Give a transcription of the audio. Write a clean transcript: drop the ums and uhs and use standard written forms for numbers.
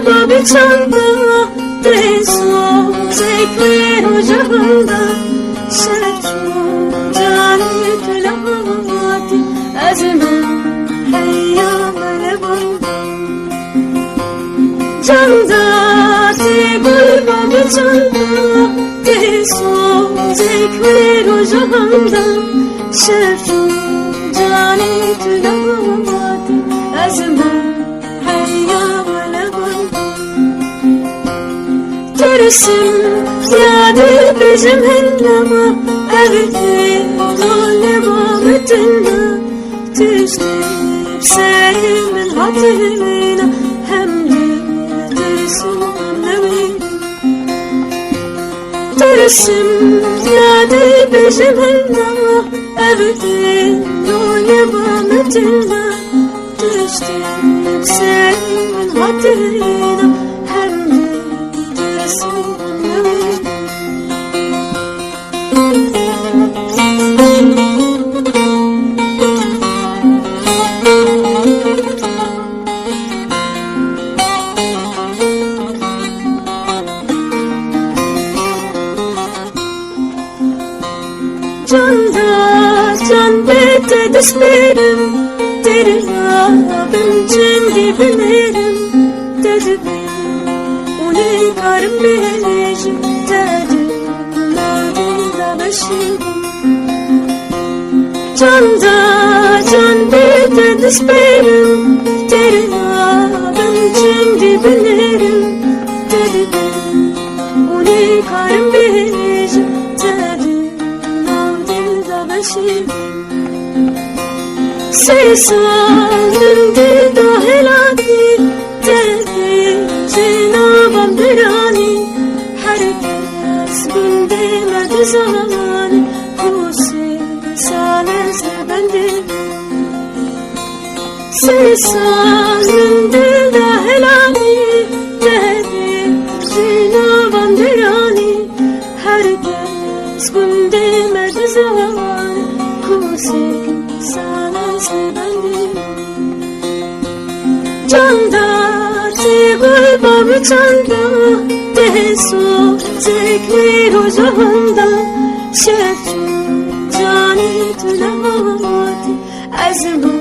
Babi çanda Teso zekleru cahanda Şerçu cani tülamati Azman hayya meleban Çanda Tegul babi çanda Teso zekleru cahanda Şerçu cani tülamati Azman ترسم زيادة بجمهنما أبدي ظلما متنا تجنب سايم من عطينا همدي ترسم نوين ترسم زيادة بجمهنما أبدي ظلما متنا تجنب سايم من عطينا Can bete düşmerim Deri abim cendi binerim Dedi Uni karım bileci Dedi Nadilla beşim Can bete düşmerim Deri abim cendi binerim Dedi Uni karım bileci Dedi Sesanın dahilati Dedi Cenab-ım dirani Herkes gündemedi zamanı Kusi sales bendi Sesanın dahilati Dedi Cenab-ım dirani Herkes gündemedi zamanı Kusi sales bendi Canda Tegul babi çanda Teso zekleru cahanda Şerçu cani tülamati Azman